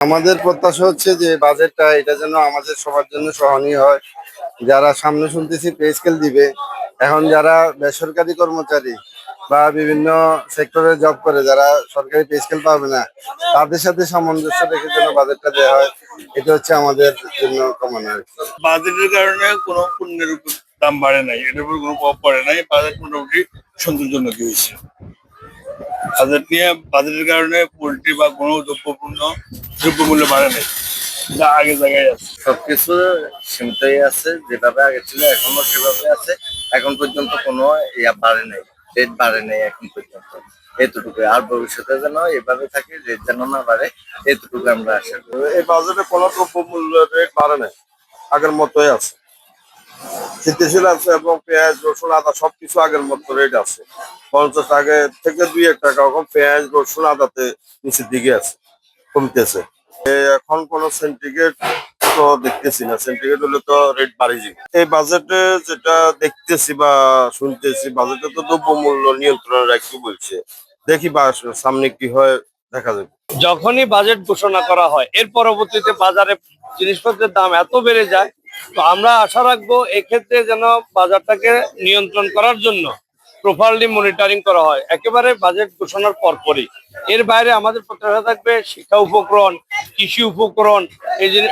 আমাদের প্রত্যাশা হচ্ছে যে বাজেটটা এটা যেন আমাদের সবার জন্য সহনীয় হয়। যারা সামনে শুনতেছি পে স্কেল দিবে, এখন যারা বেসরকারি কর্মচারী বা বিভিন্ন সেক্টরে জব করে যারা সরকারি পে স্কেল পাবে না, তাদের সাথে সামঞ্জস্য রেখে যেন বাজেটটা দেওয়া হয়, এটা হচ্ছে আমাদের জন্য কামনা আর কি। বাজেটের কারণে কোনো পণ্যের উপর দাম বাড়ে নাই, এটার উপর কোনো প্রভাব পড়ে নাই। বাজেট মোটামুটি সন্তোষজনক হয়েছে। বাজেটের কারণে পোল্ট্রি বা কোনো দ্রব্যমূল্য বাড়ে নাই, যা আগে জায়গায় আছে। সবকিছু সীমিতই আছে, যেভাবে আগে ছিল এখনো সেভাবে আছে। এখন পর্যন্ত কোনো বাড়ে নাই, রেট বাড়ে নাই এখন পর্যন্ত। এতটুকু, আর ভবিষ্যতে যেন এভাবে থাকে, রেট যেন না বাড়ে, এতটুকু আমরা আশা করি। এই বাজেটে কোনো দ্রব্যমূল্য রেট বাড়ে নাই, আগের মতোই আছে, স্থিতিশীল আছে এবং পেঁয়াজ রসুন আদা সবকিছু আগের মতো রেট আছে। 50 আগে থেকে 2-1 টাকা এখন পেঁয়াজ রসুন আদাতে নিচের দিকে আছে, কমতেছে। এখন কোনো সিন্ডিকেট তো দেখতেছি না, সিন্ডিকেট হলে তো রেট বাড়িয়ে যাবে। এই বাজেটে যেটা দেখতেছি বা শুনতেছি, বাজেটে তো দ্রব্যমূল্য নিয়ন্ত্রণে রাখতে বলছে। দেখি বা সামনে কি হয়, দেখা যাবে। যখনই বাজেট ঘোষণা করা হয় এর পরবর্তীতে বাজারে জিনিসপত্রের দাম এত বেড়ে যায়, তো আমরা আশা রাখবো এক্ষেত্রে যেন বাজারটাকে নিয়ন্ত্রণ করার জন্য প্রপারলি মনিটরিং করা হয় একেবারে বাজেট ঘোষণার পরপরই। এর বাইরে আমাদের প্রত্যাশা থাকবে শিক্ষা উপকরণ, কৃষি উপকরণ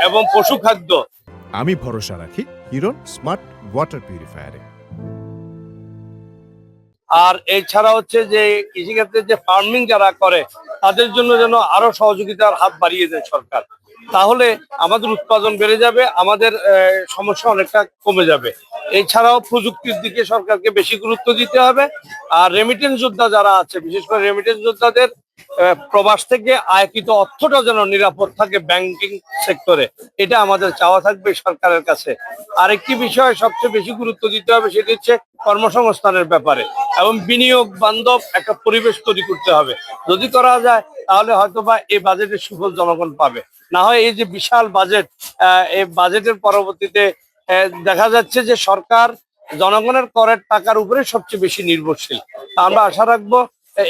এবং পশু খাদ্য। আমি ভরসা রাখি হিরন স্মার্ট ওয়াটার পিউরিফায়ারে। আর এছাড়া হচ্ছে যে কৃষিক্ষেত্রে যে ফার্মিং যারা করে তাদের জন্য যেন আরো সহযোগিতার হাত বাড়িয়ে দেয় সরকার, তাহলে আমাদের উৎপাদন বেড়ে যাবে, আমাদের সমস্যা অনেকটা কমে যাবে। এছাড়াও প্রযুক্তির দিকে সরকারকে বেশি গুরুত্ব দিতে হবে। আর রেমিটেন্স যোদ্ধা যারা আছে, বিশেষ করে রেমিটেন্স যোদ্ধাদের প্রবাস থেকে আয়কৃত অর্থটা যেন নিরাপদ থাকে ব্যাংকিং সেক্টরে, এটা আমাদের চাওয়া থাকবে সরকারের কাছে। আরেকটি বিষয় সবচেয়ে বেশি গুরুত্ব দিতে হবে, সেটি হচ্ছে কর্মসংস্থানের ব্যাপারে এবং বিনিয়োগ বান্ধব একটা পরিবেশ তৈরি করতে হবে। যদি করা যায় তাহলে হয়তোবা এই বাজেটের সুফল জনগণ পাবে। না হয় এই যে বিশাল বাজেট, এই বাজেটের পরবর্তীতে দেখা যাচ্ছে যে সরকার জনগণের করের টাকার উপরে সবচেয়ে বেশি নির্ভরশীল। আমরা আশা রাখবো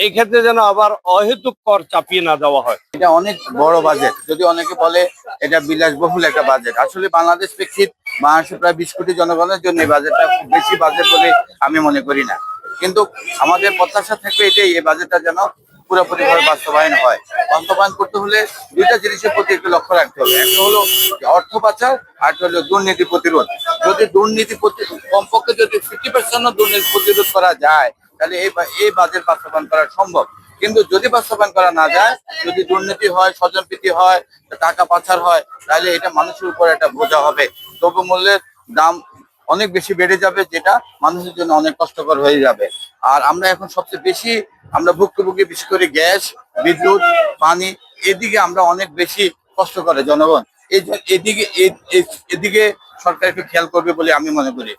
এই ক্ষেত্রে যেন আবার অহেতুক কর চাপিয়ে না দেওয়া হয়। এটা অনেক বড় বাজেট, যদি অনেকে বলে এটা বিলাসবহুল একটা বাজেট, আসলে বাংলাদেশ প্রেক্ষিত বাংলাদেশের প্রায় 20 কোটি জনগণের জন্য এই বাজেটটা খুব বেশি বাজেট বলে আমি মনে করি না। কিন্তু আমাদের প্রত্যাশা থাকবে এটাই, এই বাজেটটা যেন পুরোপুরিভাবে বাস্তবায়ন হয়। বাস্তবায়ন করতে হলে দুইটা জিনিসের প্রতি একটু লক্ষ্য রাখতে হবে। একটা হলো অর্থ পাচার, আর একটা হলো দুর্নীতি প্রতিরোধ। যদি কমপক্ষে যদি 50% দুর্নীতি প্রতিরোধ করা যায়, তাহলে এই বাজেট বাস্তবায়ন করা সম্ভব। কিন্তু যদি বাস্তবায়ন করা না যায়, যদি দুর্নীতি হয়, স্বজনপ্রীতি হয়, টাকা পাচার হয়, তাহলে এটা মানুষের উপর একটা বোঝা হবে। দ্রব্যমূল্যের দাম অনেক বেশি বেড়ে যাবে, যেটা মানুষের জন্য অনেক কষ্টকর হয়ে যাবে। আর আমরা এখন সবচেয়ে বেশি ভুক্তভোগী, বিশেষ করে গ্যাস, বিদ্যুৎ, পানি, এদিকে আমরা অনেক বেশি কষ্ট করে জনগণ। এদিকে সরকার একটু খেয়াল করবে বলে আমি মনে করি।